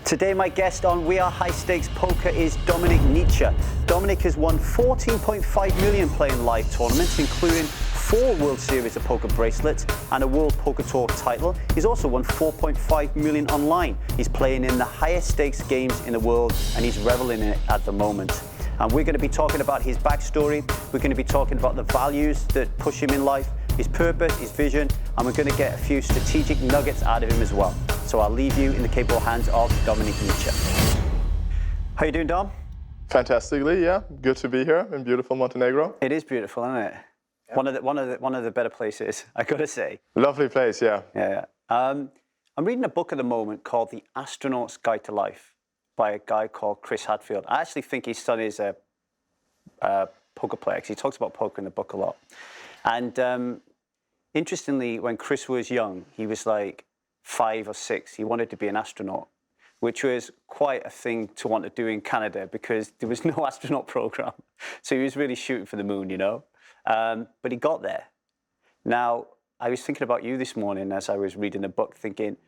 Today my guest on We Are High Stakes Poker is Dominik Nitsche. Dominik has won 14.5 million playing live tournaments, including 4 World Series of Poker bracelets and a World Poker Tour title. He's also won 4.5 million online. He's playing in the highest stakes games in the world and he's reveling in it at the moment. And we're going to be talking about his backstory. We're going to be talking about the values that push him in life, his purpose, his vision, and we're going to get a few strategic nuggets out of him as well. So I'll leave you in the capable hands of Dominik Nitsche. How you doing, Dom? Fantastically, yeah. Good to be here in beautiful Montenegro. It is beautiful, isn't it? Yeah. One of the better places, I gotta say. Lovely place, yeah. Yeah. I'm reading a book at the moment called The Astronaut's Guide to Life by a guy called Chris Hadfield. I actually think his son is a poker player, because he talks about poker in the book a lot. And interestingly, when Chris was young, he was like 5 or 6, he wanted to be an astronaut, which was quite a thing to want to do in Canada because there was no astronaut program. So he was really shooting for the moon, you know. But he got there. Now, I was thinking about you this morning as I was reading the book, thinking,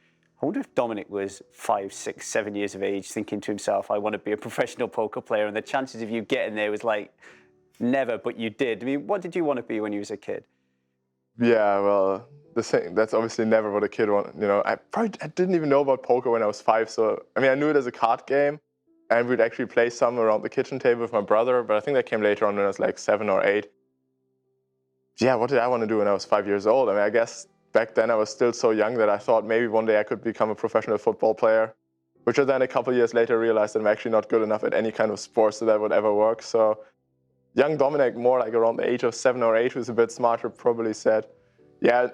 I wonder if Dominik was 5, 6, 7 years of age, thinking to himself, I want to be a professional poker player. And the chances of you getting there was like, never, but you did. I mean, what did you want to be when you was a kid? Yeah, well, that's obviously never what a kid wanted. You know, I didn't even know about poker when I was 5. So, I mean, I knew it as a card game, and we'd actually play some around the kitchen table with my brother. But I think that came later on when I was like 7 or 8. Yeah, what did I want to do when I was 5 years old? I mean, I guess back then I was still so young that I thought maybe one day I could become a professional football player, which I then a couple of years later realized that I'm actually not good enough at any kind of sports so that would ever work. So young Dominik, more like around the age of 7 or 8, who's a bit smarter, probably said, yeah,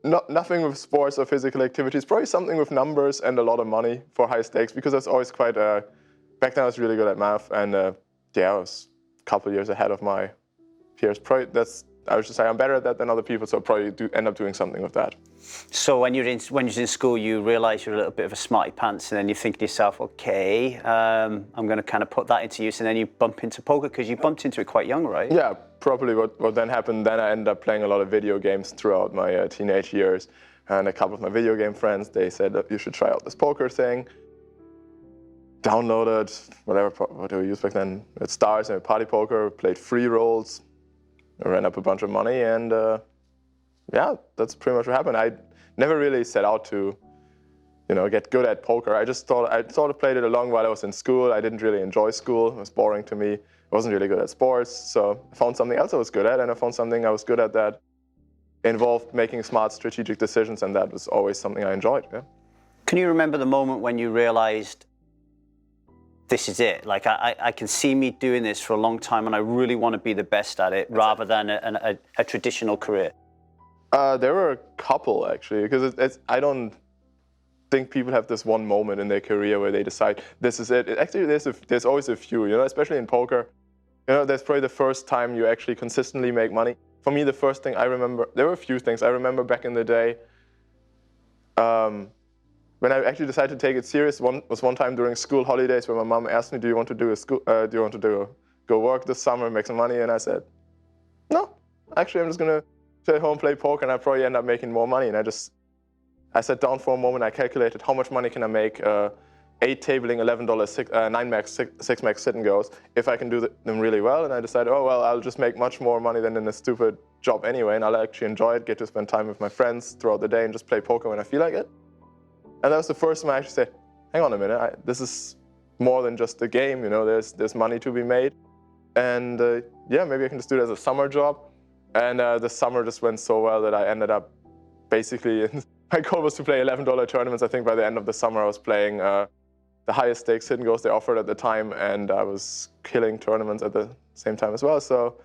nothing with sports or physical activities, probably something with numbers and a lot of money for high stakes, because I was always quite, back then I was really good at math, and yeah, I was a couple of years ahead of my peers. Probably I was just saying I'm better at that than other people, so I'll probably end up doing something with that. So when you're in school, you realise you're a little bit of a smarty pants, and then you think to yourself, okay, I'm going to kind of put that into use, and then you bump into poker because you bumped into it quite young, right? Yeah, probably what then happened. Then I ended up playing a lot of video games throughout my teenage years, and a couple of my video game friends, they said that you should try out this poker thing. Downloaded what do we use back then? At Stars and Party Poker, played free rolls. I ran up a bunch of money, and yeah, that's pretty much what happened. I never really set out to, you know, get good at poker. I just thought I sort of played it along while I was in school. I didn't really enjoy school. It was boring to me. I wasn't really good at sports, so I found something else I was good at, and I found something I was good at that involved making smart strategic decisions, and that was always something I enjoyed. Yeah. Can you remember the moment when you realized, this is it? Like, I can see me doing this for a long time and I really want to be the best at it rather than a traditional career? There were a couple, actually, because I don't think people have this one moment in their career where they decide, this is it. Actually, there's always a few, you know, especially in poker. You know, that's probably the first time you actually consistently make money. For me, the first thing I remember, there were a few things I remember back in the day. When I actually decided to take it serious, was one time during school holidays where my mom asked me, do you want to go work this summer and make some money? And I said, no, actually I'm just gonna stay at home, play poker, and I probably end up making more money. And I sat down for a moment, I calculated how much money can I make 8 tabling, $11, 9 max, 6 max sit and goes, if I can do them really well. And I decided, oh well, I'll just make much more money than in a stupid job anyway, and I'll actually enjoy it, get to spend time with my friends throughout the day and just play poker when I feel like it. And that was the first time I actually said, hang on a minute, this is more than just a game, you know, there's money to be made. And yeah, maybe I can just do it as a summer job. And the summer just went so well that I ended up basically, my goal was to play $11 tournaments. I think by the end of the summer I was playing the highest stakes hit and goes they offered at the time, and I was killing tournaments at the same time as well. So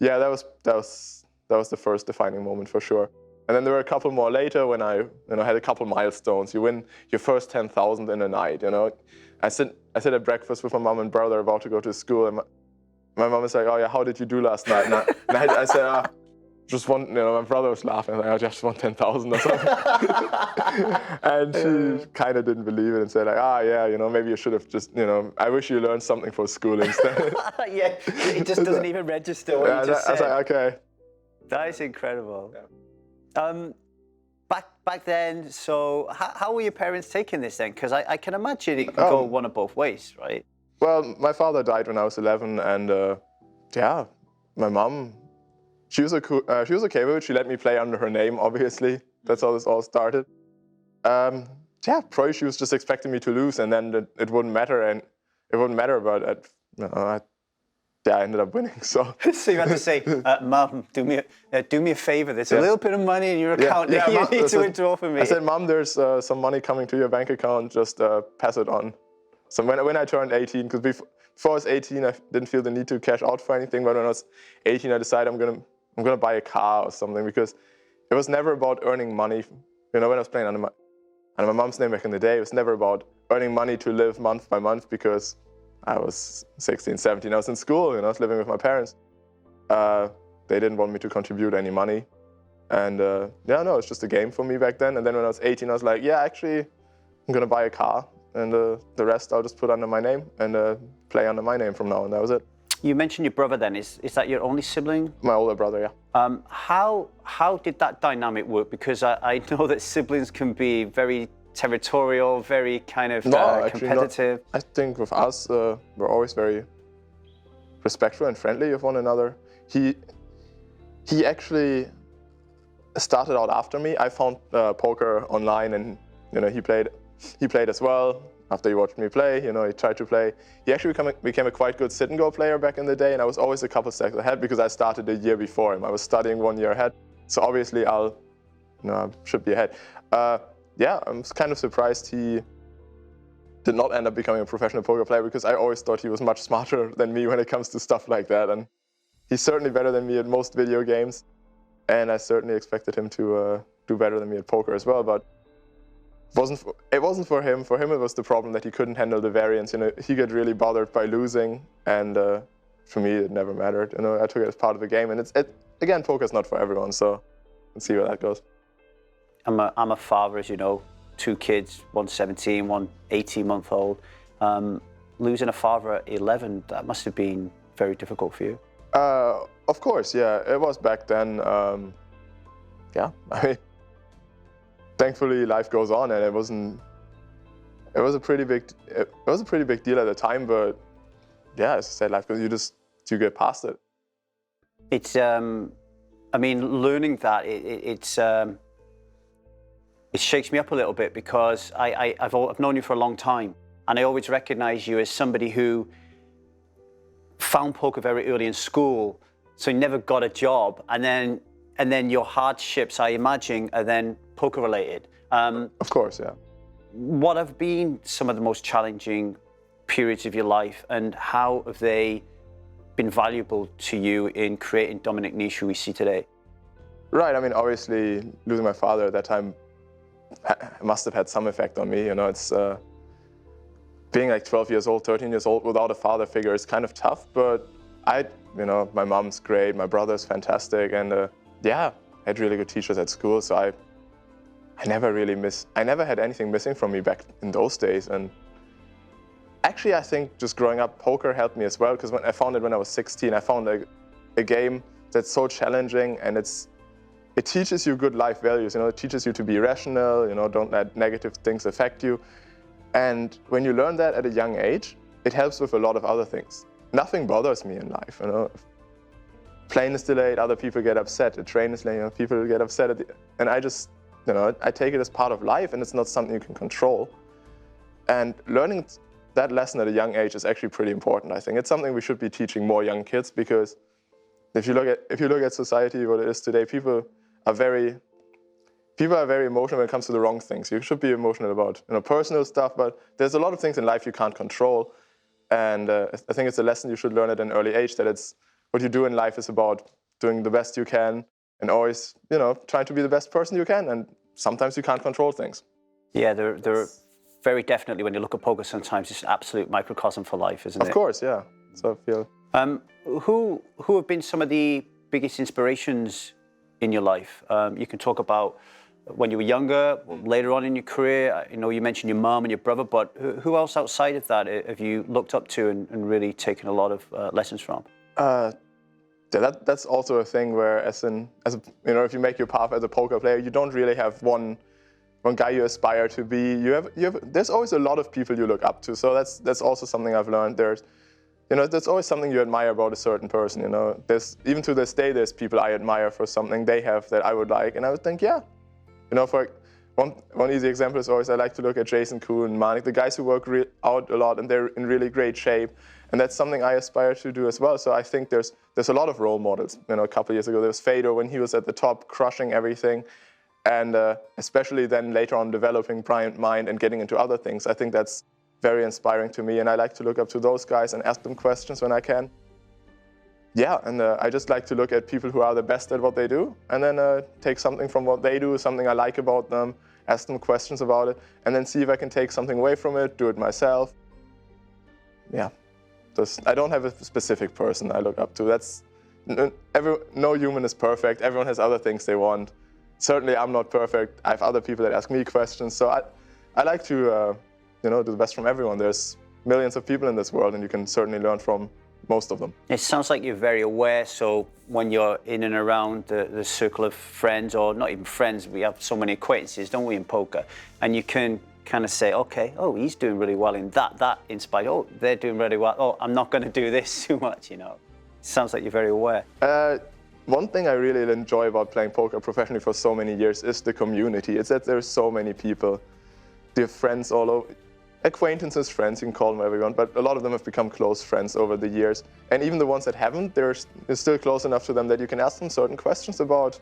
yeah, that was the first defining moment for sure. And then there were a couple more later when I had a couple milestones. You win your first 10,000 in a night, you know. I sit at breakfast with my mom and brother about to go to school, and my mom is like, oh yeah, how did you do last night? And I said, just one, you know, my brother was laughing, like, I just won 10,000 or something. And she kind of didn't believe it and said like, yeah, you know, maybe you should have just, you know, I wish you learned something for school instead. Yeah, it just doesn't even register what you just said. I was like, okay. That is incredible. Yeah. Back then, so how were your parents taking this then? Because I can imagine it could go one of both ways, right? Well, my father died when I was 11, and yeah, my mom, she was okay with it. She let me play under her name, obviously. That's how this all started. Yeah, probably she was just expecting me to lose, and then it wouldn't matter, but I ended up winning. So So you had to say, Mom, do me a favor. There's a little bit of money in your account that you need to withdraw for me. I said, Mom, there's some money coming to your bank account. Just pass it on. So when I turned 18, because before I was 18, I didn't feel the need to cash out for anything. But when I was 18, I decided I'm gonna buy a car or something, because it was never about earning money. You know, when I was playing under my mom's name back in the day, it was never about earning money to live month by month, because I was 16, 17. I was in school, you know, I was living with my parents. They didn't want me to contribute any money. And it's just a game for me back then. And then when I was 18, I was like, yeah, actually, I'm gonna buy a car. And the rest I'll just put under my name and play under my name from now on. That was it. You mentioned your brother then. Is that your only sibling? My older brother, yeah. How did that dynamic work? Because I know that siblings can be very territorial, very kind of competitive. I think with us, we're always very respectful and friendly of one another. He actually started out after me. I found poker online, and you know, he played as well. After he watched me play, you know, he tried to play. He actually became a quite good sit-and-go player back in the day, and I was always a couple stacks ahead because I started a year before him. I was studying 1 year ahead, so obviously I should be ahead. Yeah, I'm kind of surprised he did not end up becoming a professional poker player, because I always thought he was much smarter than me when it comes to stuff like that. And he's certainly better than me at most video games, and I certainly expected him to do better than me at poker as well. But it wasn't for him. For him, it was the problem that he couldn't handle the variance. You know, he got really bothered by losing, and for me, it never mattered. You know, I took it as part of the game, and again, poker's not for everyone. So let's see where that goes. I'm a father, as you know, 2 kids, one 17, one 18-month-old. Losing a father at 11, that must have been very difficult for you. Of course, yeah, it was back then. Yeah, I mean, thankfully life goes on, and it was a pretty big deal at the time. But yeah, as I said, life goes. You get past it. It's I mean, learning that it shakes me up a little bit, because I've known you for a long time, and I always recognize you as somebody who found poker very early in school, so you never got a job, and then your hardships, I imagine, are then poker related. Of course, yeah. What have been some of the most challenging periods of your life, and how have they been valuable to you in creating Dominik Nitsche who we see today? Right, I mean, obviously losing my father at that time must have had some effect on me. You know, it's being like 12 years old, 13 years old without a father figure is kind of tough. But my mom's great, my brother's fantastic, and yeah, I had really good teachers at school. So I never had anything missing from me back in those days. And actually, I think just growing up, poker helped me as well, because when I found it when I was 16, I found a game that's so challenging, and it teaches you good life values. You know, it teaches you to be rational. You know, don't let negative things affect you. And when you learn that at a young age, it helps with a lot of other things. Nothing bothers me in life. You know, if plane is delayed, other people get upset. A train is late, you know, people get upset and I just, you know, I take it as part of life, and it's not something you can control. And learning that lesson at a young age is actually pretty important. I think it's something we should be teaching more young kids, because if you look at society, what it is today, people are very emotional when it comes to the wrong things. You should be emotional about, you know, personal stuff, but there's a lot of things in life you can't control. And I think it's a lesson you should learn at an early age, that it's what you do in life is about doing the best you can, and always, you know, trying to be the best person you can. And sometimes you can't control things. Yeah, they're very definitely, when you look at poker, sometimes it's an absolute microcosm for life, isn't it? Of course, yeah. So I feel. Who have been some of the biggest inspirations in your life? You can talk about when you were younger, later on in your career. You know, you mentioned your mom and your brother, but who else outside of that have you looked up to and really taken a lot of lessons from? that's also a thing where, if you make your path as a poker player, you don't really have one guy you aspire to be. There's always a lot of people you look up to. So that's also something I've learned. There's always something you admire about a certain person. Even to this day, there's people I admire for something they have that I would like, and I would think, yeah. For one easy example is always I like to look at Jason, Kuhn, Manik, the guys who work out a lot and they're in really great shape, and that's something I aspire to do as well. So I think there's a lot of role models. A couple of years ago there was Fedor when he was at the top, crushing everything, and especially then later on developing brilliant mind and getting into other things. I think that's very inspiring to me, and I like to look up to those guys and ask them questions when I can. Yeah, and I just like to look at people who are the best at what they do, and then take something from what they do, something I like about them, ask them questions about it, and then see if I can take something away from it, do it myself. Yeah, I don't have a specific person I look up to. No human is perfect. Everyone has other things they want. Certainly, I'm not perfect. I have other people that ask me questions, so I like to do the best from everyone. There's millions of people in this world, and you can certainly learn from most of them. It sounds like you're very aware, so when you're in and around the circle of friends, or not even friends, we have so many acquaintances, don't we, in poker, and you can kind of say, okay, oh, he's doing really well in that inspired, oh, they're doing really well, oh, I'm not going to do this too much, It sounds like you're very aware. One thing I really enjoy about playing poker professionally for so many years is the community. It's that there's so many people. They have friends all over. Acquaintances, friends, you can call them whatever you want, but a lot of them have become close friends over the years. And even the ones that haven't, they're still close enough to them that you can ask them certain questions about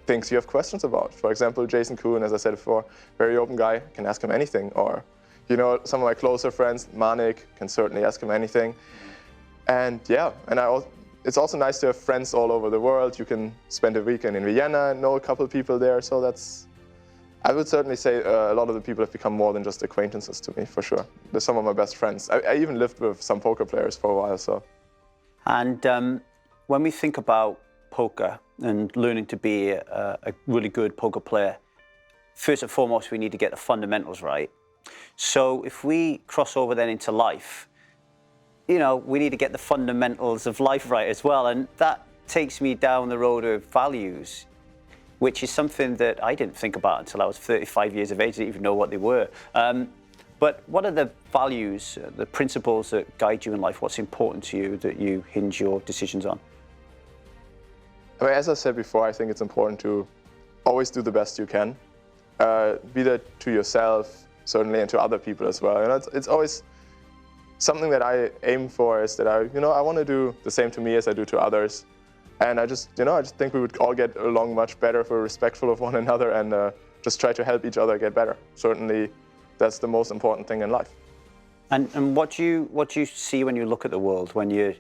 things you have questions about. For example, Jason Kuhn, as I said before, very open guy, can ask him anything. Or, some of my closer friends, Manik, can certainly ask him anything. And yeah, it's also nice to have friends all over the world. You can spend a weekend in Vienna and know a couple of people there, so I would certainly say a lot of the people have become more than just acquaintances to me, for sure. They're some of my best friends. I even lived with some poker players for a while, so. And when we think about poker and learning to be a really good poker player, first and foremost, we need to get the fundamentals right. So if we cross over then into life, we need to get the fundamentals of life right as well. And that takes me down the road of values, which is something that I didn't think about until I was 35 years of age. I didn't even know what they were. But what are the values, the principles that guide you in life? What's important to you that you hinge your decisions on? As I said before, I think it's important to always do the best you can. Be that to yourself, certainly, and to other people as well. It's always something that I aim for, is that I want to do the same to me as I do to others. And I just think we would all get along much better if we're respectful of one another and just try to help each other get better. Certainly, that's the most important thing in life. And what do you see when you look at the world, when you're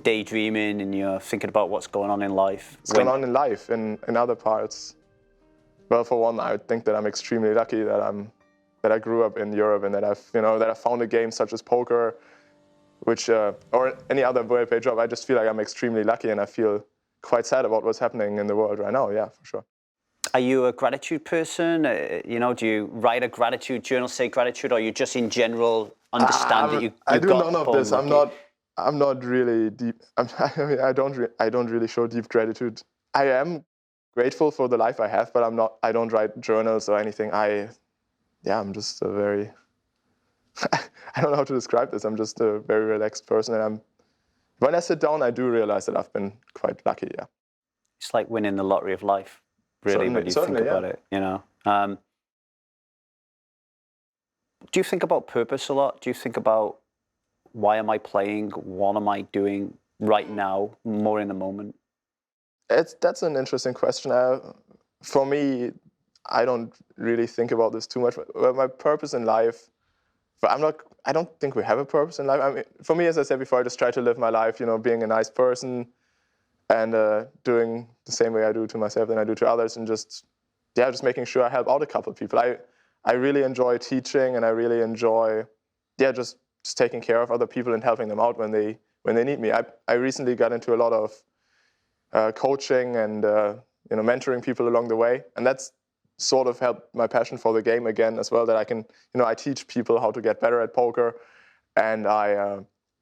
daydreaming and you're thinking about what's going on in life? What's going on in life in other parts? Well, for one, I would think that I'm extremely lucky that I grew up in Europe and that I found a game such as poker, which or any other well-paid job. I just feel like I'm extremely lucky, and I feel quite sad about what's happening in the world right now, yeah, for sure. Are you a gratitude person? Do you write a gratitude journal, say gratitude, or you just in general understand that you I do none of this. I'm not really deep. I don't really show deep gratitude. I am grateful for the life I have, but I don't write journals or anything. I'm just a very, I don't know how to describe this. I'm just a very relaxed person, and when I sit down, I do realize that I've been quite lucky, yeah. It's like winning the lottery of life, really, when you think about it, Do you think about purpose a lot? Do you think about why am I playing? What am I doing right now, more in the moment? That's an interesting question. For me, I don't really think about this too much. My purpose in life, I don't think we have a purpose in life. I mean, for me, as I said before, I just try to live my life, being a nice person and doing the same way I do to myself than I do to others, and just making sure I help out a couple of people. I really enjoy teaching, and I really enjoy, just taking care of other people and helping them out when they need me. I recently got into a lot of coaching and mentoring people along the way, and that's sort of helped my passion for the game again as well, that I can, I teach people how to get better at poker, and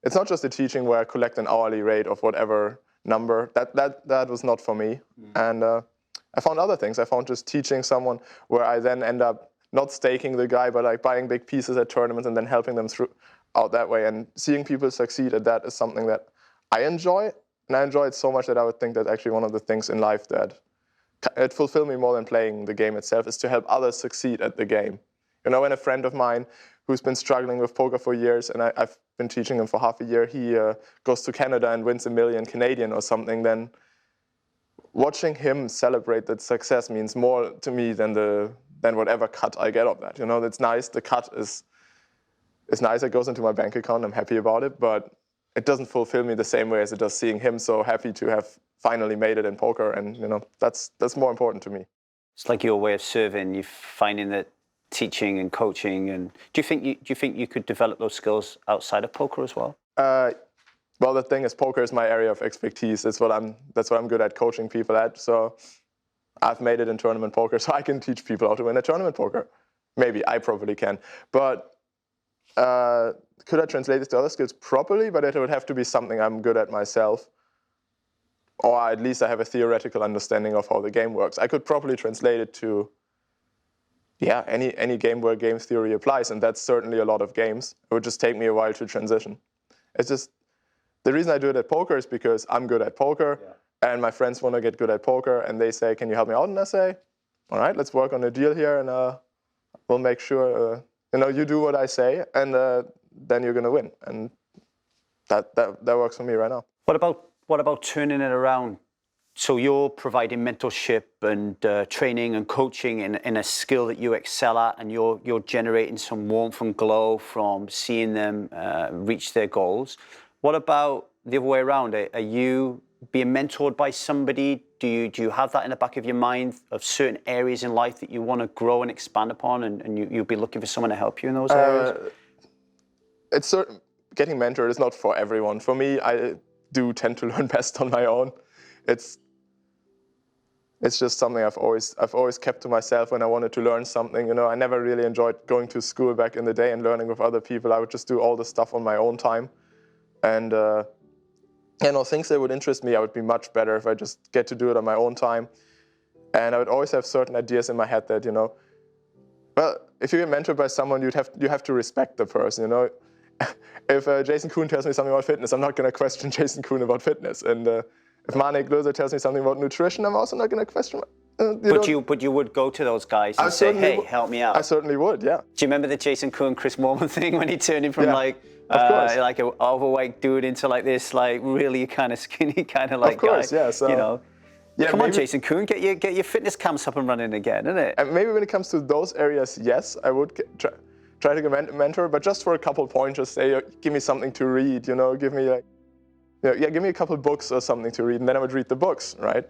it's not just a teaching where I collect an hourly rate of whatever number. That was not for me. And I found other things. I found just teaching someone where I then end up not staking the guy, but like buying big pieces at tournaments and then helping them through out that way. And seeing people succeed at that is something that I enjoy. And I enjoy it so much that I would think that actually one of the things in life that it fulfills me more than playing the game itself is to help others succeed at the game. You know, when a friend of mine who's been struggling with poker for years, and I've been teaching him for half a year, he goes to Canada and wins $1 million Canadian or something, then watching him celebrate that success means more to me than whatever cut I get of that. You know, it's nice. The cut is nice. It goes into my bank account. I'm happy about it, but it doesn't fulfill me the same way as it does seeing him so happy to have finally made it in poker. And you know, that's more important to me. It's like your way of serving. You're finding that teaching and coaching. And do you think you could develop those skills outside of poker as well? Well, the thing is, poker is my area of expertise. That's what I'm good at, coaching people at. So I've made it in tournament poker, so I can teach people how to win at tournament poker. Maybe I probably can, but could I translate this to other skills? Probably, but it would have to be something I'm good at myself, or at least I have a theoretical understanding of how the game works. I could probably translate it to, yeah, any game where game theory applies, and that's certainly a lot of games. It would just take me a while to transition. It's just, the reason I do it at poker is because I'm good at poker, and my friends want to get good at poker, and they say, can you help me out? And I say, all right, let's work on a deal here, and we'll make sure you do what I say, and then you're going to win. And that works for me right now. What about turning it around? So you're providing mentorship and training and coaching in a skill that you excel at, and you're generating some warmth and glow from seeing them reach their goals. What about the other way around? Are you being mentored by somebody? Do you have that in the back of your mind of certain areas in life that you want to grow and expand upon, and you'll be looking for someone to help you in those areas? It's certain. Getting mentored is not for everyone. For me, I do tend to learn best on my own. It's just something I've always kept to myself when I wanted to learn something. You know, I never really enjoyed going to school back in the day and learning with other people. I would just do all the stuff on my own time. And things that would interest me, I would be much better if I just get to do it on my own time. And I would always have certain ideas in my head that, well, if you get mentored by someone, you have to respect the person. If Jason Kuhn tells me something about fitness, I'm not going to question Jason Kuhn about fitness. And if Manik Loser tells me something about nutrition, I'm also not going to question. But you would go to those guys and say, hey, help me out. I certainly would, yeah. Do you remember the Jason Kuhn, Chris Moreman thing when he turned him from like an overweight dude into like this really kind of skinny kind of like guy? Of course, guy, yeah. So, come on, Jason Kuhn, get your fitness camps up and running again, isn't it? And maybe when it comes to those areas, yes, I would try to get a mentor, but just for a couple pointers, say, give me something to read, give me give me a couple books or something to read, and then I would read the books, right?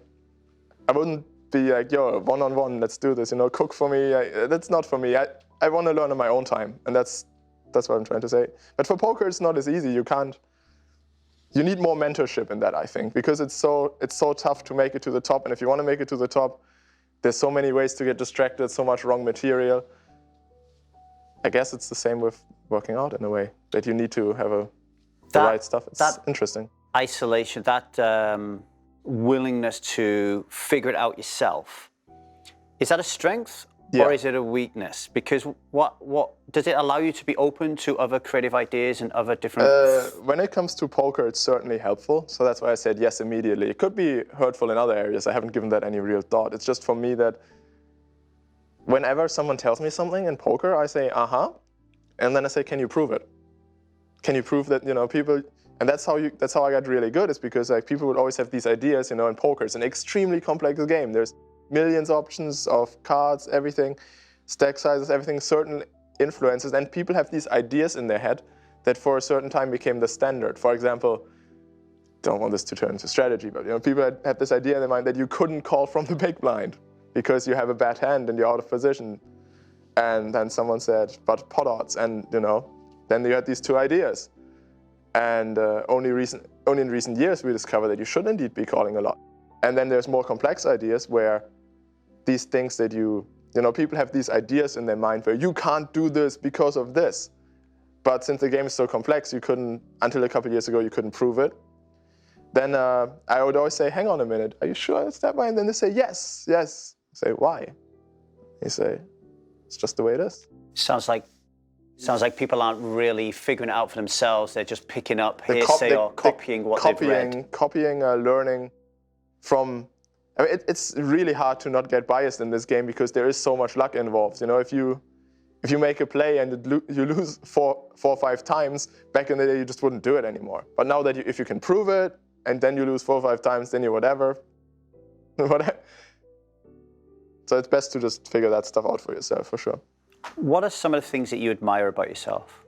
I wouldn't be like, yo, one-on-one, let's do this, cook for me. That's not for me. I want to learn on my own time, and that's what I'm trying to say. But for poker, it's not as easy. You need more mentorship in that, I think, because it's so tough to make it to the top, and if you want to make it to the top, there's so many ways to get distracted, so much wrong material. I guess it's the same with working out in a way, that you need to have the right stuff. It's interesting. Isolation, that willingness to figure it out yourself, is that a strength or is it a weakness? Because what does it allow you to be open to other creative ideas and other different... When it comes to poker, it's certainly helpful. So that's why I said yes immediately. It could be hurtful in other areas. I haven't given that any real thought. It's just for me that whenever someone tells me something in poker, I say, and then I say, can you prove it? Can you prove that, people... And that's how I got really good, is because people would always have these ideas, in poker. It's an extremely complex game. There's millions of options of cards, everything, stack sizes, everything, certain influences. And people have these ideas in their head that for a certain time became the standard. For example, don't want this to turn into strategy, but people had this idea in their mind that you couldn't call from the big blind because you have a bad hand and you're out of position. And then someone said, but pot odds, and then you had these two ideas. And only in recent years we discovered that you should indeed be calling a lot. And then there's more complex ideas where these things that people have these ideas in their mind where you can't do this because of this. But since the game is so complex, you couldn't, until a couple of years ago, you couldn't prove it. then I would always say, hang on a minute, are you sure it's that way? And then they say, yes, yes. I say, why? They say, it's just the way it is. Sounds like people aren't really figuring it out for themselves. They're just picking up hearsay or copying what they've read. Copying, learning from. I mean, it's really hard to not get biased in this game because there is so much luck involved. You know, if you make a play and you lose four or five times, back in the day you just wouldn't do it anymore. But now that if you can prove it and then you lose 4 or 5 times, then you whatever. So it's best to just figure that stuff out for yourself, for sure. What are some of the things that you admire about yourself?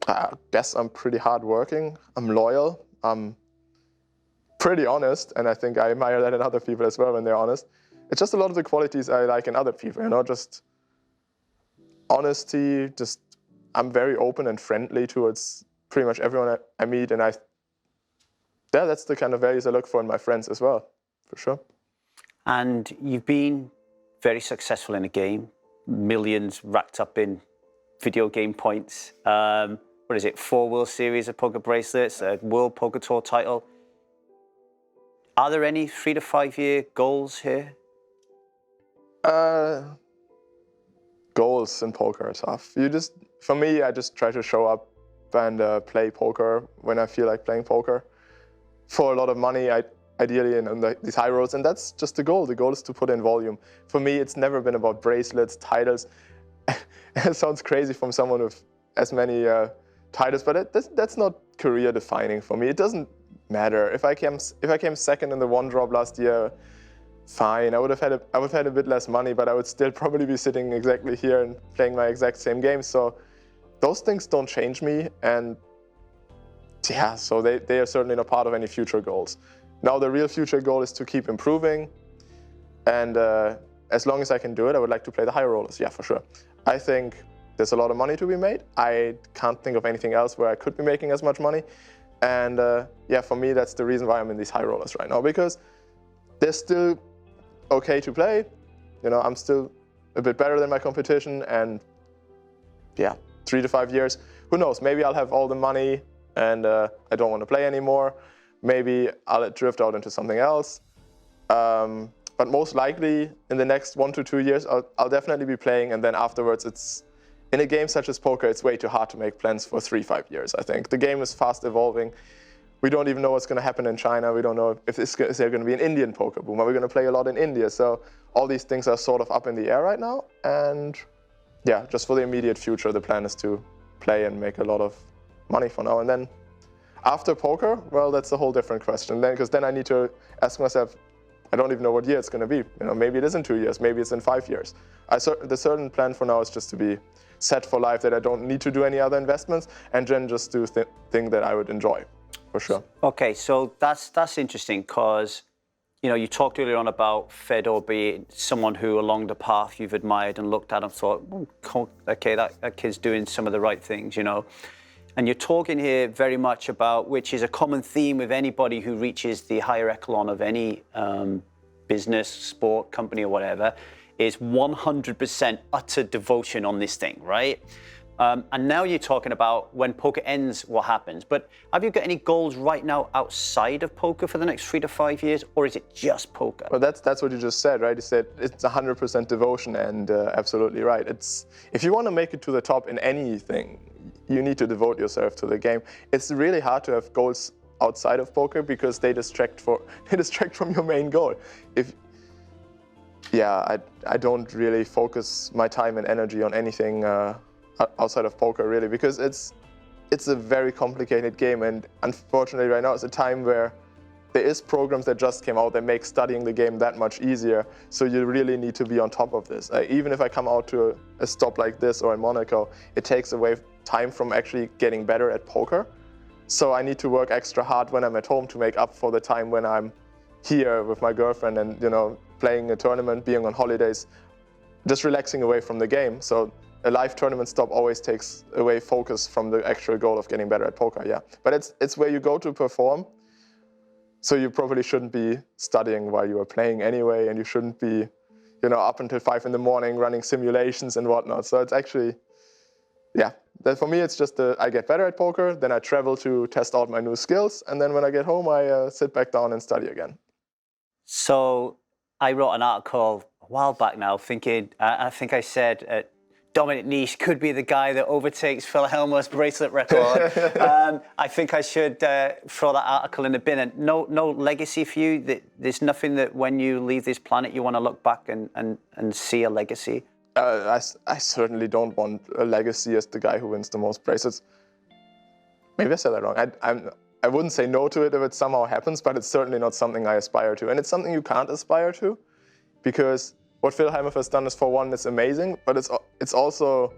I guess I'm pretty hardworking. I'm loyal. I'm pretty honest, and I think I admire that in other people as well when they're honest. It's just a lot of the qualities I like in other people, you know, just honesty, just I'm very open and friendly towards pretty much everyone I meet, and that's the kind of values I look for in my friends as well, for sure. And you've been very successful in a game, millions racked up in video game points. What is it, 4 World Series of poker bracelets, a World Poker Tour title. Are there any 3 to 5 year goals here? Goals in poker are tough. For me, I just try to show up and play poker when I feel like playing poker for a lot of money, ideally in these high roads, and that's just the goal. The goal is to put in volume. For me, it's never been about bracelets, titles. It sounds crazy from someone with as many titles, but that's not career defining for me. It doesn't matter. If I came second in the one drop last year, fine. I would have had a bit less money, but I would still probably be sitting exactly here and playing my exact same game. So those things don't change me, and yeah, so they are certainly not part of any future goals. Now the real future goal is to keep improving, and as long as I can do it, I would like to play the higher rollers. Yeah, for sure. I think there's a lot of money to be made. I can't think of anything else where I could be making as much money. And yeah, for me, that's the reason why I'm in these high rollers right now, because they're still okay to play. You know, I'm still a bit better than my competition, and yeah, 3 to 5 years, who knows? Maybe I'll have all the money and I don't want to play anymore. Maybe I'll drift out into something else. But most likely, in the next 1 to 2 years, I'll definitely be playing, and then afterwards, in a game such as poker, it's way too hard to make plans for 3-5 years, I think. The game is fast evolving. We don't even know what's going to happen in China. We don't know if is there going to be an Indian poker boom. Are we going to play a lot in India? So all these things are sort of up in the air right now. And yeah, just for the immediate future, the plan is to play and make a lot of money for now. And then after poker, well, that's a whole different question. Because then I need to ask myself, I don't even know what year it's going to be. You know, maybe it is in 2 years, maybe it's in 5 years. The certain plan for now is just to be set for life, that I don't need to do any other investments, and then just do things that I would enjoy, for sure. Okay, so that's interesting, because you know, you talked earlier on about Fedor being someone who along the path you've admired and looked at and thought, oh, okay, that kid's doing some of the right things, you know. And you're talking here very much about, which is a common theme with anybody who reaches the higher echelon of any business, sport, company or whatever, is 100% utter devotion on this thing, right? And now you're talking about when poker ends, what happens. But have you got any goals right now outside of poker for the next 3 to 5 years, or is it just poker? Well, that's what you just said, right? You said it's 100% devotion, and absolutely right. If you want to make it to the top in anything, you need to devote yourself to the game. It's really hard to have goals outside of poker because they distract from your main goal. I don't really focus my time and energy on anything outside of poker, really, because it's a very complicated game, and unfortunately right now it's a time where there is programs that just came out that make studying the game that much easier, so you really need to be on top of this. Even if I come out to a stop like this or in Monaco, it takes away time from actually getting better at poker. So I need to work extra hard when I'm at home to make up for the time when I'm here with my girlfriend and, you know, playing a tournament, being on holidays, just relaxing away from the game. So a live tournament stop always takes away focus from the actual goal of getting better at poker, yeah. But it's where you go to perform, so you probably shouldn't be studying while you are playing anyway, and you shouldn't be, you know, up until 5 in the morning running simulations and whatnot. So it's actually, yeah, that for me it's just I get better at poker, then I travel to test out my new skills, and then when I get home I sit back down and study again. So I wrote an article a while back now thinking, I think I said Dominik Nitsche could be the guy that overtakes Phil Helmer's bracelet record. I think I should throw that article in the bin. And no legacy for you? There's nothing that when you leave this planet you want to look back and see a legacy? I certainly don't want a legacy as the guy who wins the most bracelets. Maybe I said that wrong. I wouldn't say no to it if it somehow happens, but it's certainly not something I aspire to. And it's something you can't aspire to, because what Phil Helmer has done is, for one, it's amazing, but it's also,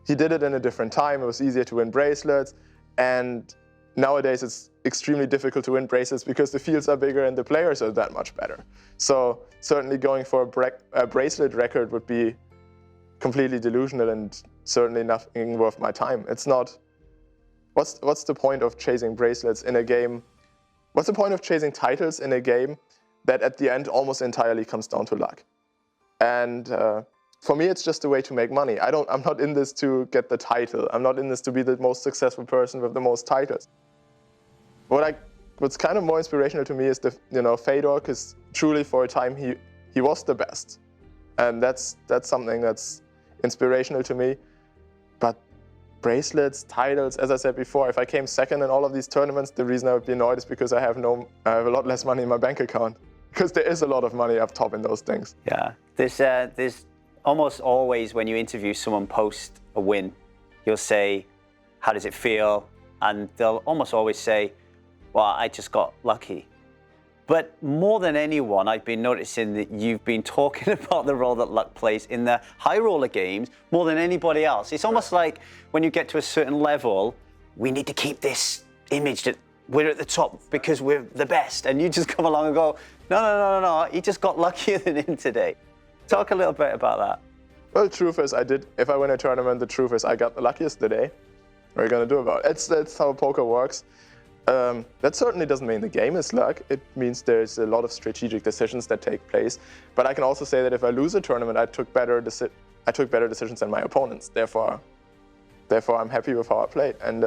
he did it in a different time. It was easier to win bracelets, and nowadays it's extremely difficult to win bracelets because the fields are bigger and the players are that much better. So certainly going for a bracelet record would be completely delusional and certainly nothing worth my time. It's not. What's the point of chasing bracelets in a game? What's the point of chasing titles in a game that at the end almost entirely comes down to luck? And for me, it's just a way to make money. I'm not in this to get the title. I'm not in this to be the most successful person with the most titles. What's kind of more inspirational to me is Fedor, because truly for a time he was the best, and that's something that's inspirational to me. But bracelets, titles, as I said before, if I came second in all of these tournaments, the reason I would be annoyed is because I have a lot less money in my bank account. Because there is a lot of money up top in those things. Yeah, there's almost always, when you interview someone post a win, you'll say, how does it feel? And they'll almost always say, well, I just got lucky. But more than anyone, I've been noticing that you've been talking about the role that luck plays in the high roller games more than anybody else. It's almost like when you get to a certain level, we need to keep this image that we're at the top because we're the best. And you just come along and go, no, he just got luckier than him today. Talk a little bit about that. Well, the truth is if I win a tournament, the truth is I got the luckiest today. What are you going to do about it? That's how poker works. That certainly doesn't mean the game is luck. It means there's a lot of strategic decisions that take place. But I can also say that if I lose a tournament, I took better decisions than my opponents. Therefore, I'm happy with how I played. And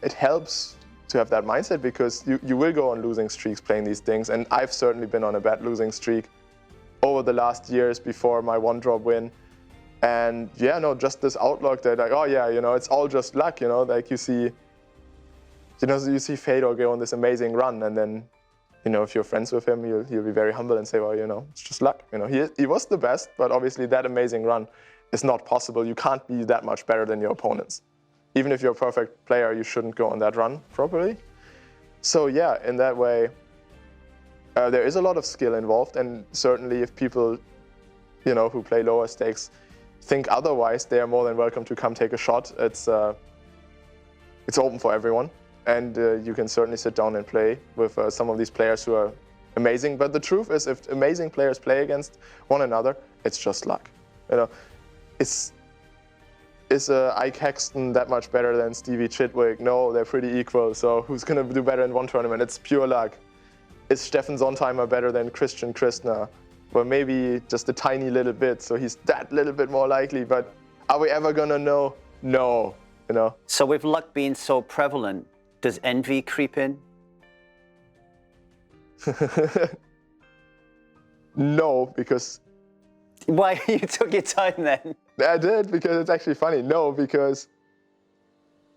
it helps to have that mindset, because you will go on losing streaks playing these things. And I've certainly been on a bad losing streak over the last years before my one-drop win. And just this outlook that it's all just luck. Like you see Fedor go on this amazing run, and then, if you're friends with him, you'll be very humble and say, well, it's just luck. He was the best, but obviously that amazing run is not possible. You can't be that much better than your opponents. Even if you're a perfect player, you shouldn't go on that run properly. So yeah, in that way, there is a lot of skill involved, and certainly if people, who play lower stakes think otherwise, they are more than welcome to come take a shot. It's open for everyone. And you can certainly sit down and play with some of these players who are amazing. But the truth is, if amazing players play against one another, it's just luck. Is Ike Hexton that much better than Stevie Chidwick? No, they're pretty equal. So who's going to do better in one tournament? It's pure luck. Is Steffen Sontheimer better than Christian Christner? Well, maybe just a tiny little bit. So he's that little bit more likely. But are we ever going to know? No. So with luck being so prevalent, does envy creep in? No, because... Why? You took your time then? I did, because it's actually funny. No, because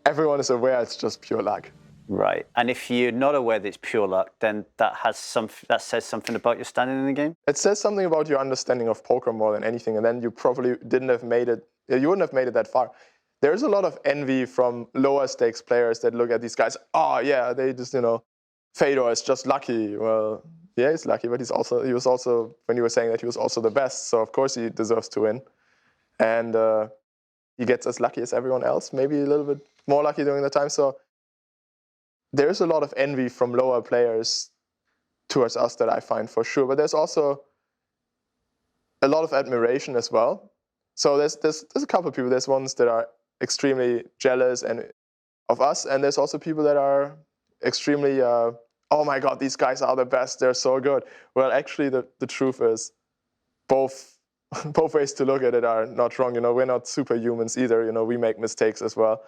everyone is aware it's just pure luck. Right. And if you're not aware that it's pure luck, then that says something about your standing in the game? It says something about your understanding of poker more than anything, and then you probably you wouldn't have made it that far. There's a lot of envy from lower stakes players that look at these guys. Oh yeah, they just, Fedor is just lucky. Well, yeah, he's lucky, but he was also, when you were saying that, he was also the best. So of course he deserves to win. And he gets as lucky as everyone else, maybe a little bit more lucky during the time. So there's a lot of envy from lower players towards us that I find, for sure. But there's also a lot of admiration as well. So there's a couple of people. There's ones that are extremely jealous of us, and there's also people that are extremely, oh my God, these guys are the best, they're so good. Well, actually, the truth is both both ways to look at it are not wrong. We're not superhumans either. We make mistakes as well.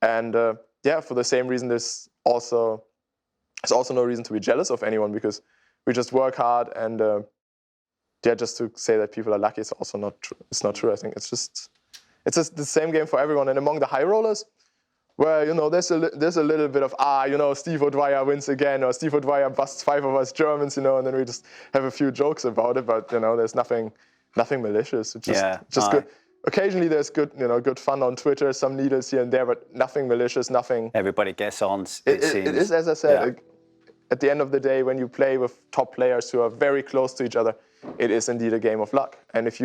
And yeah, for the same reason, there's also no reason to be jealous of anyone, because we just work hard. And yeah, just to say that people are lucky is also not true. It's not true. I think it's just the same game for everyone. And among the high rollers, where there's a little bit of Steve O'Dwyer wins again, or Steve O'Dwyer busts 5 of us Germans, and then we just have a few jokes about it. But there's nothing malicious. It's just good. Occasionally there's good fun on Twitter, some needles here and there, but nothing malicious, nothing. Everybody gets on. It is, as I said, at the end of the day, when you play with top players who are very close to each other, it is indeed a game of luck. And it's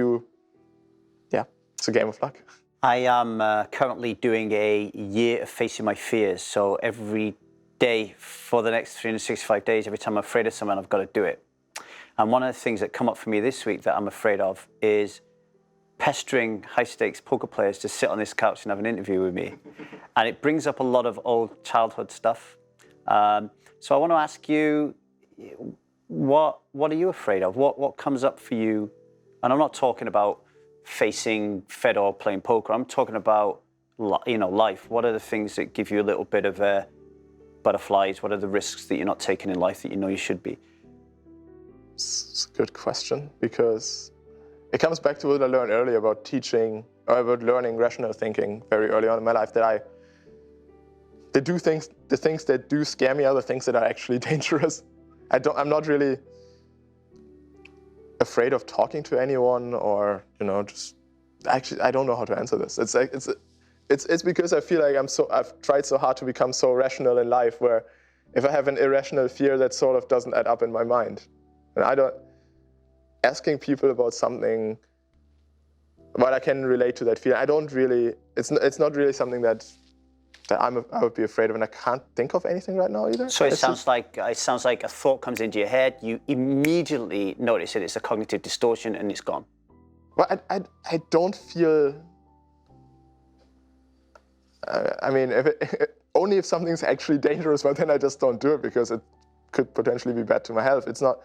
a game of luck. I am currently doing a year of facing my fears. So every day for the next 365 days, every time I'm afraid of something, I've got to do it. And one of the things that come up for me this week that I'm afraid of is pestering high-stakes poker players to sit on this couch and have an interview with me. And it brings up a lot of old childhood stuff. So I want to ask you, what are you afraid of? What comes up for you? And I'm not talking about facing Fedor playing poker. I'm talking about life. What are the things that give you a little bit of butterflies? What are the risks that you're not taking in life that you should be? It's a good question, because it comes back to what I learned earlier about teaching, or about learning rational thinking very early on in my life, that the things that do scare me are the things that are actually dangerous. I'm not really afraid of talking to anyone, or I don't know how to answer this. It's because I feel like I've tried so hard to become so rational in life, where if I have an irrational fear, that sort of doesn't add up in my mind. And asking people about something, but I can relate to that fear. It's not really something that I would be afraid of, and I can't think of anything right now either. So it sounds like a thought comes into your head, you immediately notice it, it's a cognitive distortion, and it's gone. Well, I don't feel. Only if something's actually dangerous, but then I just don't do it because it could potentially be bad to my health. It's not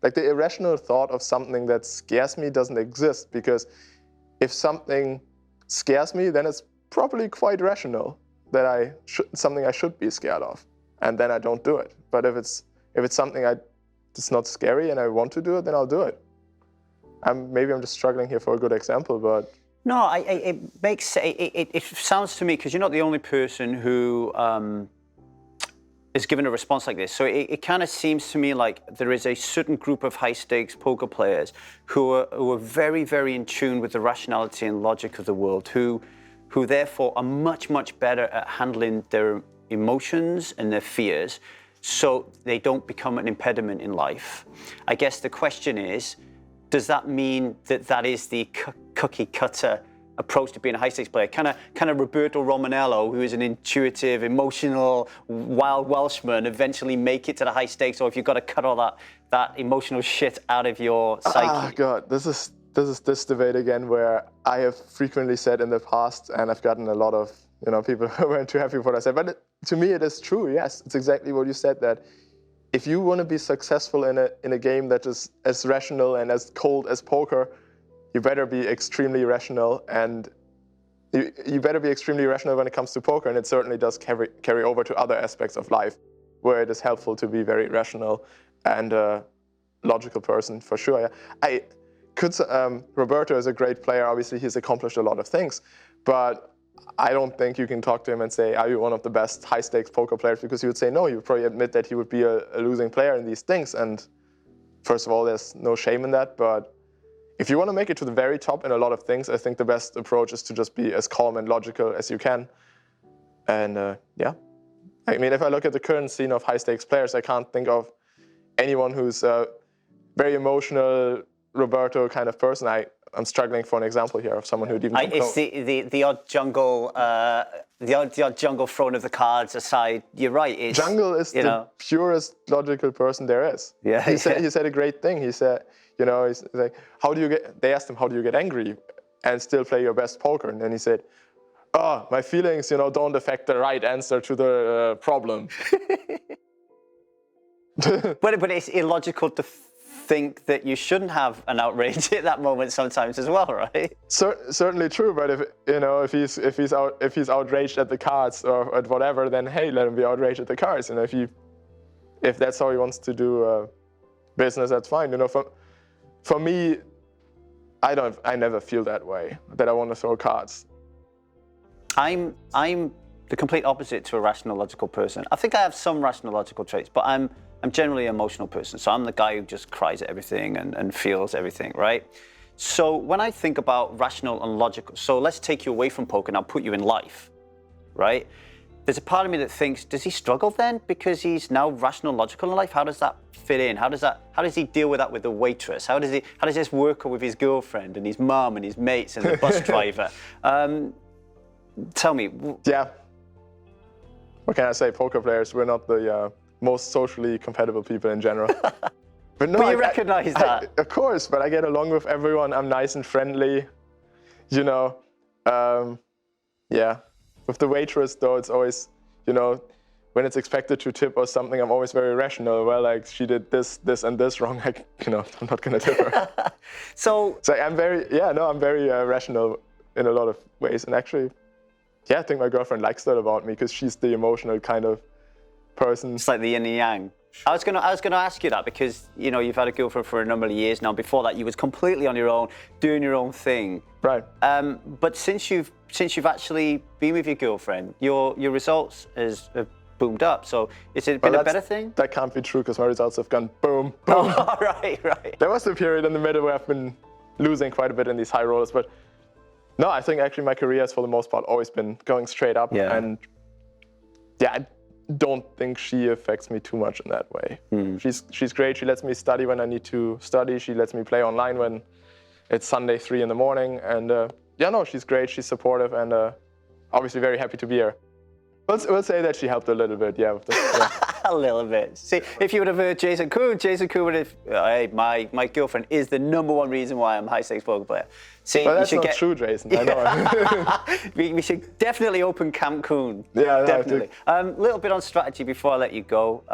like the irrational thought of something that scares me doesn't exist, because if something scares me, then it's probably quite rational that something I should be scared of, and then I don't do it. But if it's something it's not scary and I want to do it, then I'll do it. Maybe I'm just struggling here for a good example, but. No, it sounds to me, because you're not the only person who is given a response like this. So it kind of seems to me like there is a certain group of high-stakes poker players who are very, very in tune with the rationality and logic of the world, who therefore are much, much better at handling their emotions and their fears, so they don't become an impediment in life. I guess the question is, does that mean that is the cookie-cutter approach to being a high-stakes player? Kind of Roberto Romanello, who is an intuitive, emotional, wild Welshman, eventually make it to the high stakes, or if you've got to cut all that emotional shit out of your psyche? Oh God, this is this debate again, where I have frequently said in the past, and I've gotten a lot of people who weren't too happy with what I said, but to me it is true. Yes, it's exactly what you said, that if you want to be successful in a game that is as rational and as cold as poker, you better be extremely rational, and you better be extremely rational when it comes to poker, and it certainly does carry over to other aspects of life, where it is helpful to be very rational and a logical person, for sure. Roberto is a great player. Obviously, he's accomplished a lot of things, but I don't think you can talk to him and say, are you one of the best high-stakes poker players? Because he would say no. He would probably admit that he would be a losing player in these things. And first of all, there's no shame in that. But if you want to make it to the very top in a lot of things, I think the best approach is to just be as calm and logical as you can. And yeah, I mean, if I look at the current scene of high-stakes players, I can't think of anyone who's a very emotional Roberto kind of person. I'm struggling for an example here of someone who'd even come close. It's the odd jungle, the odd jungle thrown of the cards aside. You're right. Jungle is the purest logical person there is. Yeah. He said a great thing. He said, he's like, they asked him, how do you get angry and still play your best poker? And then he said, my feelings, don't affect the right answer to the problem. But it's illogical to think that you shouldn't have an outrage at that moment sometimes as well, right? Certainly true, but if he's outraged at the cards or at whatever, then hey, let him be outraged at the cards. And if that's how he wants to do business, that's fine. You know, for me, I never feel that way, that I want to throw cards. I'm the complete opposite to a rational, logical person. I think I have some rational, logical traits, but I'm generally an emotional person. So I'm the guy who just cries at everything and feels everything, right? So when I think about rational and logical, so let's take you away from poker and I'll put you in life, right? There's a part of me that thinks, does he struggle then because he's now rational, logical in life? How does that fit in? How does he deal with that with the waitress? How does this work with his girlfriend and his mum and his mates and the bus driver? Tell me. Yeah. What can I say? Poker players, we're not the most socially compatible people in general. But no, you recognize that? Of course, but I get along with everyone. I'm nice and friendly, you know. Yeah. With the waitress, though, it's always, you know, when it's expected to tip or something, I'm always very rational. Well, like, she did this, and this wrong. I'm not going to tip her. So I'm very rational in a lot of ways. And actually, yeah, I think my girlfriend likes that about me because she's the emotional kind of person. It's like the yin and yang. I was gonna ask you that because, you know, you've had a girlfriend for a number of years now. Before that, you was completely on your own, doing your own thing. Right. But since you've actually been with your girlfriend, your results have boomed up. So has it been a better thing? That can't be true because my results have gone boom, boom. Oh, right. There was a period in the middle where I've been losing quite a bit in these high rollers, but no, I think actually my career has for the most part always been going straight up. Yeah. And yeah, I don't think she affects me too much in that way. She's great. She lets me study when I need to study. She lets me play online when it's Sunday 3 in the morning. And yeah, no, she's great. She's supportive and obviously very happy to be here. We'll say that she helped a little bit, yeah. A little bit. See, if you would have heard Jason Kuhn would have, hey, my girlfriend is the #1 reason why I'm a high-stakes poker player. See, well, that's not true, Jason, I know. we should definitely open Camp Kuhn. Yeah, definitely. Little bit on strategy before I let you go.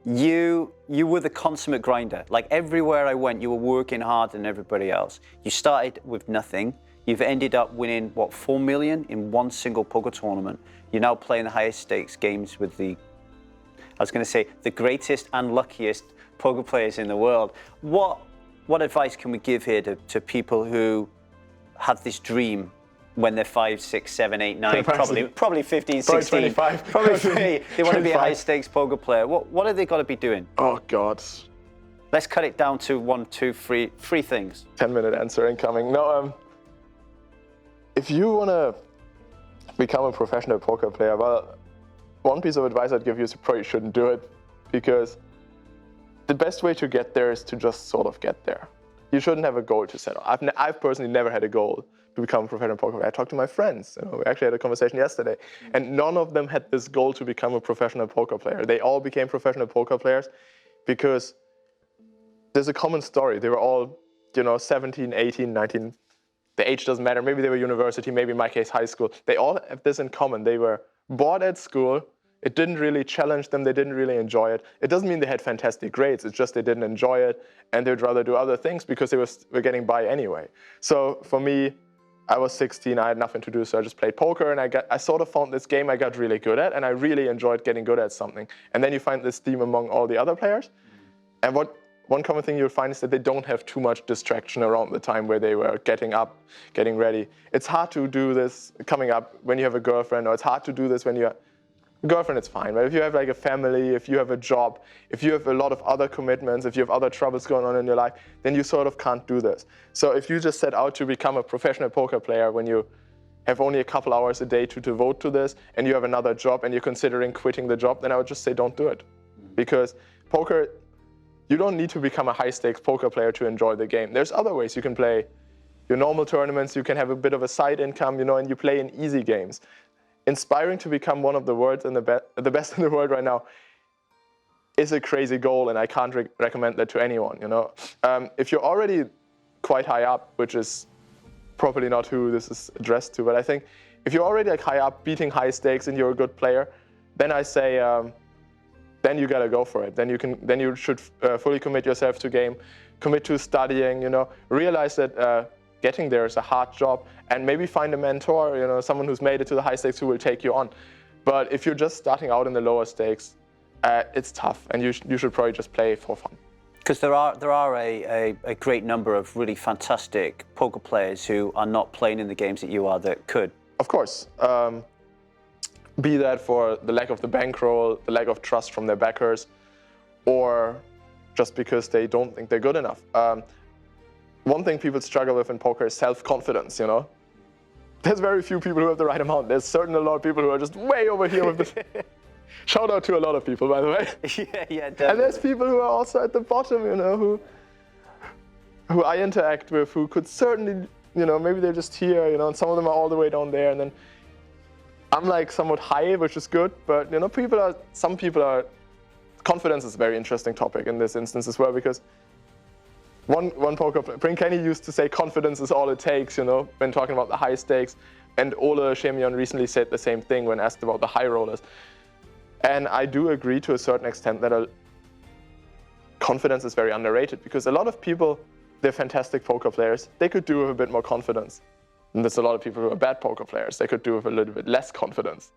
You were the consummate grinder. Like everywhere I went, you were working harder than everybody else. You started with nothing. You've ended up winning, what, 4 million in one single poker tournament. You're now playing the highest stakes games with the greatest and luckiest poker players in the world. What advice can we give here to people who have this dream when they're 5, 6, 7, 8, 9, probably 15, 16, probably 3, they want to be a high stakes poker player. What have they got to be doing? Oh God. Let's cut it down to 1, 2, 3 things. 10-minute answer incoming. No, if you want to become a professional poker player, well, one piece of advice I'd give you is you probably shouldn't do it because the best way to get there is to just sort of get there. You shouldn't have a goal to set up. I've personally never had a goal to become a professional poker player. I talked to my friends. You know, we actually had a conversation yesterday, and none of them had this goal to become a professional poker player. They all became professional poker players because there's a common story. They were all, 17, 18, 19. The age doesn't matter. Maybe they were university, maybe in my case, high school. They all have this in common. They were bored at school. It didn't really challenge them. They didn't really enjoy it. It doesn't mean they had fantastic grades. It's just they didn't enjoy it, and they'd rather do other things because they were getting by anyway. So for me, I was 16. I had nothing to do, so I just played poker, and I sort of found this game I got really good at, and I really enjoyed getting good at something. And then you find this theme among all the other players. And one common thing you'll find is that they don't have too much distraction around the time where they were getting up, getting ready. It's hard to do this coming up when you have a girlfriend, or it's hard to do this when you're a girlfriend, it's fine. But if you have like a family, if you have a job, if you have a lot of other commitments, if you have other troubles going on in your life, then you sort of can't do this. So if you just set out to become a professional poker player when you have only a couple hours a day to devote to this, and you have another job and you're considering quitting the job, then I would just say don't do it. Because poker, you don't need to become a high-stakes poker player to enjoy the game. There's other ways you can play your normal tournaments, you can have a bit of a side income, and you play in easy games. Inspiring to become one of the world's and the best in the world right now is a crazy goal, and I can't recommend that to anyone. If you're already quite high up, which is probably not who this is addressed to, but I think if you're already like high up, beating high stakes, and you're a good player, then I say then you gotta go for it. Then you should fully commit yourself to game, commit to studying. Realize that getting there is a hard job, and maybe find a mentor. Someone who's made it to the high stakes who will take you on. But if you're just starting out in the lower stakes, it's tough, and you should probably just play for fun. Because there are a great number of really fantastic poker players who are not playing in the games that you are that could. Of course. Be that for the lack of the bankroll, the lack of trust from their backers, or just because they don't think they're good enough. One thing people struggle with in poker is self-confidence, There's very few people who have the right amount. There's certainly a lot of people who are just way over here with this. Shout out to a lot of people, by the way. Yeah, definitely. And there's people who are also at the bottom, who I interact with, who could certainly, maybe they're just here, and some of them are all the way down there, and then I'm like somewhat high, which is good, but some people are, confidence is a very interesting topic in this instance as well, because one poker player, Pring Kenny used to say confidence is all it takes, when talking about the high stakes, and Ole Shemion recently said the same thing when asked about the high rollers. And I do agree to a certain extent that confidence is very underrated, because a lot of people, they're fantastic poker players, they could do with a bit more confidence. And there's a lot of people who are bad poker players, they could do with a little bit less confidence.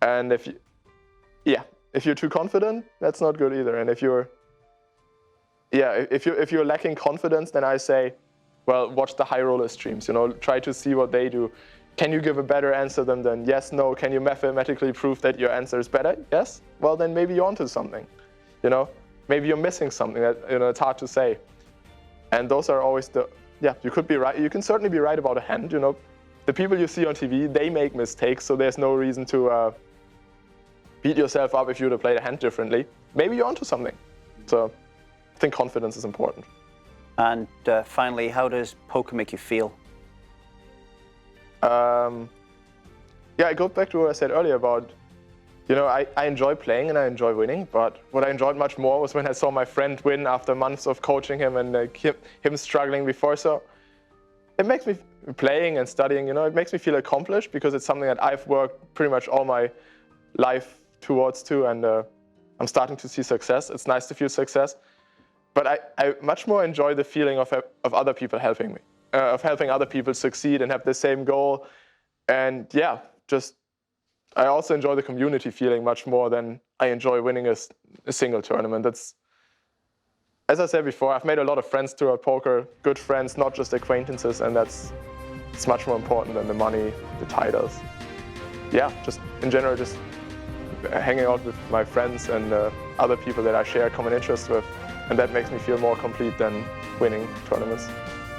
And if you're too confident, that's not good either. And if you're lacking confidence, then I say, well, watch the high roller streams, try to see what they do. Can you give a better answer than them? Yes, no. Can you mathematically prove that your answer is better? Yes. Well, then maybe you're onto something. Maybe you're missing something that it's hard to say. And those are always you could be right. You can certainly be right about a hand. The people you see on TV, they make mistakes, so there's no reason to beat yourself up if you would have played a hand differently. Maybe you're onto something. So I think confidence is important. And finally, how does poker make you feel? I go back to what I said earlier about, I enjoy playing and I enjoy winning, but what I enjoyed much more was when I saw my friend win after months of coaching him and him struggling before. So it makes me, playing and studying, it makes me feel accomplished, because it's something that I've worked pretty much all my life towards too, and I'm starting to see success. It's nice to feel success, but I much more enjoy the feeling of other people helping me. Of helping other people succeed and have the same goal. And I also enjoy the community feeling much more than I enjoy winning a single tournament. That's, as I said before, I've made a lot of friends throughout poker, good friends, not just acquaintances, and it's much more important than the money, the titles. Just in general, just hanging out with my friends and other people that I share common interests with, and that makes me feel more complete than winning tournaments.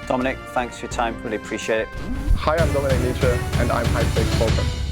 Dominik, thanks for your time. Really appreciate it. Hi, I'm Dominik Nitsche, and I'm High Stakes Poker.